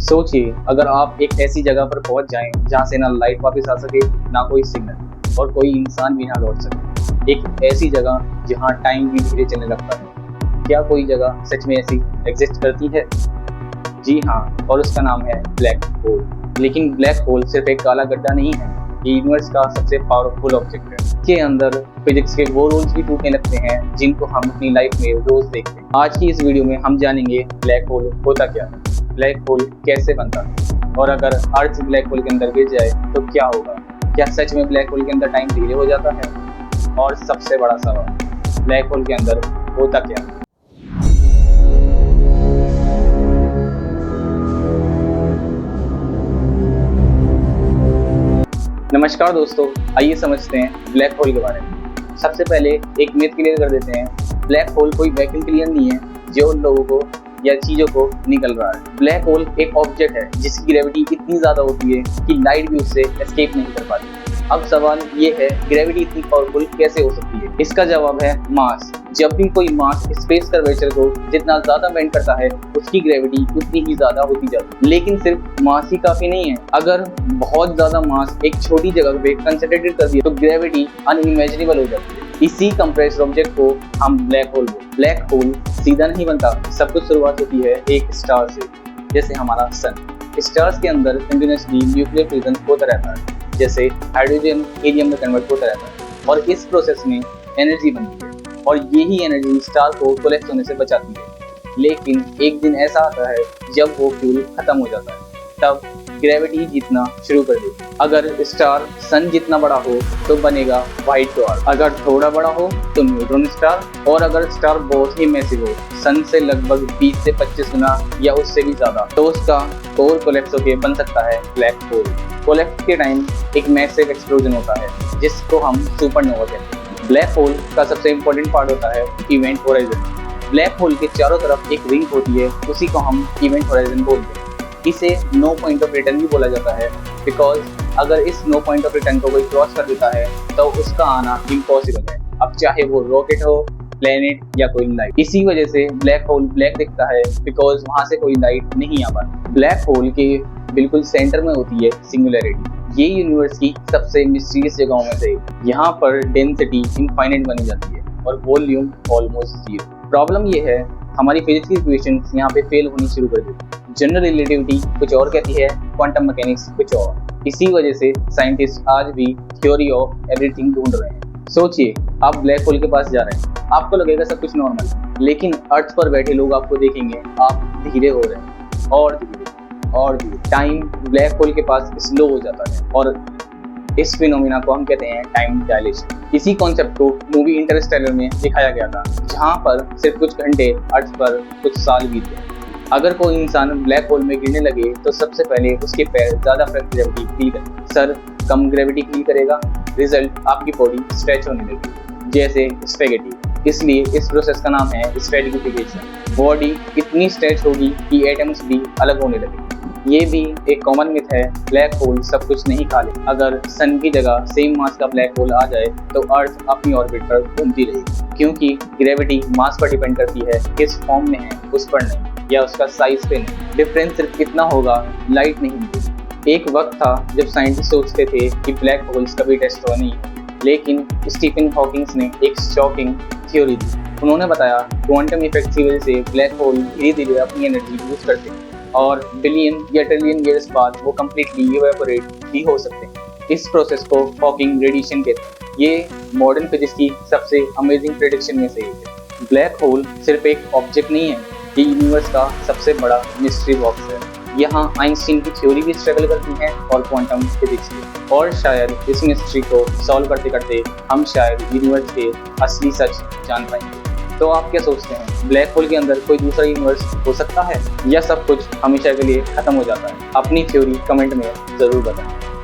सोचिए, अगर आप एक ऐसी जगह पर पहुंच जाएं जहां से ना लाइट वापस आ सके, ना कोई सिग्नल और कोई इंसान भी ना लौट सके। एक ऐसी जगह जहां टाइम भी धीरे चलने लगता है। क्या कोई जगह सच में ऐसी एग्जिस्ट करती है? जी हाँ, और उसका नाम है ब्लैक होल। लेकिन ब्लैक होल सिर्फ एक काला गड्ढा नहीं है, ये यूनिवर्स का सबसे पावरफुल ऑब्जेक्ट है। इसके अंदर फिजिक्स के वो रूल्स भी टूटने लगते हैं जिनको हम अपनी लाइफ में रोज देखते हैं। आज की इस वीडियो में हम जानेंगे ब्लैक होल होता क्या है, ब्लैक होल कैसे बनता है, और अगर अर्थ ब्लैक होल के अंदर गिर जाए तो क्या होगा। क्या सच में ब्लैक होल के अंदर टाइम धीरे हो जाता है? और सबसे बड़ा सवाल, ब्लैक होल के अंदर होता क्या है? नमस्कार दोस्तों, आइए समझते हैं ब्लैक होल के बारे में। सबसे पहले एक मिथ क्लियर कर देते हैं। ब्लैक होल कोई वैक्यूम क्लियर नहीं है जो उन लोगों को या चीजों को निकल रहा है। ब्लैक होल एक ऑब्जेक्ट है जिसकी ग्रेविटी इतनी ज्यादा होती है कि लाइट भी उससे एस्केप नहीं कर पाती। अब सवाल ये है, ग्रेविटी इतनी पावरफुल कैसे हो सकती है? इसका जवाब है मास। जब भी कोई मास स्पेस कर्वेचर को जितना ज्यादा बेंड करता है, उसकी ग्रेविटी उतनी ही ज्यादा होती जाती है। लेकिन सिर्फ मास ही काफी नहीं है। अगर बहुत ज्यादा मास एक छोटी जगह पे कंसंट्रेटेड कर दिया तो ग्रेविटी अनइमेजिनेबल हो जाती है। इसी कंप्रेस्ड ऑब्जेक्ट को हम ब्लैक होल बोलते हैं। ब्लैक होल सीधा नहीं बनता, सब कुछ शुरुआत होती है एक स्टार से, जैसे हमारा सन। स्टार्स के अंदर कंटिन्यूअसली न्यूक्लियर फ्यूजन होता रहता है, जैसे हाइड्रोजन हीलियम में कन्वर्ट होता रहता है, और इस प्रोसेस में एनर्जी बनती है, और यही एनर्जी स्टार को कोलैप्स होने से बचाती है। लेकिन एक दिन ऐसा आता है जब वो फ्यूल खत्म हो जाता है, तब ग्रेविटी जीतना शुरू कर देती है। अगर स्टार सन जितना बड़ा हो तो बनेगा व्हाइट ड्वार्फ, अगर थोड़ा बड़ा हो तो न्यूट्रॉन स्टार, और अगर स्टार बहुत ही मैसिव हो, सन से लगभग 20 से 25 गुना या उससे भी ज्यादा, तो उसका कोर कोलैप्स होकर बन सकता है ब्लैक होल। कोलैप्स के टाइम एक मैसिव एक्सप्लोजन होता है जिसको हम सुपरनोवा कहते हैं। ब्लैक होल का सबसे इम्पोर्टेंट पार्ट होता है इवेंट होराइजन। ब्लैक होल के चारों तरफ एक रिंग होती है, उसी को हम इवेंट होराइजन बोलते हैं। इसे नो पॉइंट ऑफ रिटर्न भी बोला जाता है, बिकॉज अगर इस नो पॉइंट ऑफ रिटर्न को कोई क्रॉस कर देता है तो उसका आना इम्पॉसिबल है, अब चाहे वो रॉकेट हो, प्लेनेट या कोई लाइट। इसी वजह से ब्लैक होल ब्लैक दिखता है, बिकॉज वहां से कोई लाइट नहीं आ पाती। ब्लैक होल के बिल्कुल सेंटर में होती है सिंगुलैरिटी। ये यूनिवर्स की सबसे मिस्टीरियस जगहों में से यहाँ पर डेंसिटी इनफाइनाइट बनी जाती है और वॉल्यूम ऑलमोस्ट जीरो। प्रॉब्लम ये है, हमारी फिजिक्स की इक्वेशंस यहाँ पे फेल होनी शुरू कर देती है। जनरल रिलेटिविटी कुछ और कहती है, क्वांटम मैकेनिक्स कुछ और। इसी वजह से साइंटिस्ट आज भी थ्योरी ऑफ एवरीथिंग ढूंढ रहे हैं। सोचिए, आप ब्लैक होल के पास जा रहे हैं, आपको लगेगा सब कुछ नॉर्मल, लेकिन अर्थ पर बैठे लोग आपको देखेंगे आप धीरे हो रहे हैं, और धीरे और धीरे। टाइम ब्लैक होल के पास स्लो हो जाता है, और इस फिनोमिना को हम कहते हैं टाइम डायलेशन। इसी कॉन्सेप्ट को मूवी इंटरस्टेलर में दिखाया गया था, जहां पर सिर्फ कुछ घंटे अर्थ पर कुछ साल बीते। अगर कोई इंसान ब्लैक होल में गिरने लगे तो सबसे पहले उसके पैर ज्यादा ग्रेविटी फील करें, सर कम ग्रेविटी फील करेगा, रिजल्ट आपकी बॉडी स्ट्रेच होने लगेगी जैसे स्पेगेटी। इसलिए इस प्रोसेस का नाम है स्ट्रेटिफिकेशन। बॉडी इतनी स्ट्रेच होगी कि एटम्स भी अलग होने लगेंगे। ये भी एक कॉमन मिथ है, ब्लैक होल सब कुछ नहीं खा ले। अगर सन की जगह सेम मास का ब्लैक होल आ जाए तो अर्थ अपनी ऑर्बिट पर घूमती रहेगी, क्योंकि ग्रेविटी मास पर डिपेंड करती है, किस फॉर्म में है उस पर नहीं, या उसका साइज पे नहीं। डिफरेंस सिर्फ इतना होगा, लाइट नहीं मिलेगी। एक वक्त था जब साइंटिस्ट सोचते थे कि ब्लैक होल्स कभी डेस्ट्रॉय नहीं है, लेकिन स्टीफन हॉकिंग्स ने एक शॉकिंग थ्योरी दी। उन्होंने बताया, क्वांटम इफेक्ट की वजह से ब्लैक होल धीरे धीरे अपनी एनर्जी लूज करते हैं, और बिलियन या ट्रिलियन ईयर्स बाद वो कम्प्लीटली इवेपोरेट भी हो सकते हैं। इस प्रोसेस को हॉकिंग रेडिएशन कहते हैं। ये मॉडर्न फिजिक्स की सबसे अमेजिंग प्रेडिक्शन में से एक है। ब्लैक होल सिर्फ एक ऑब्जेक्ट नहीं है, ये यूनिवर्स का सबसे बड़ा मिस्ट्री बॉक्स है। यहाँ आइंस्टीन की थ्योरी भी स्ट्रगल करती है और क्वांटम फिजिक्स भी, और शायद इस मिस्ट्री को सॉल्व करते करते हम शायद यूनिवर्स के असली सच जान पाएंगे। तो आप क्या सोचते हैं, ब्लैक होल के अंदर कोई दूसरा यूनिवर्स हो सकता है, या सब कुछ हमेशा के लिए खत्म हो जाता है? अपनी थ्योरी कमेंट में जरूर बताएं।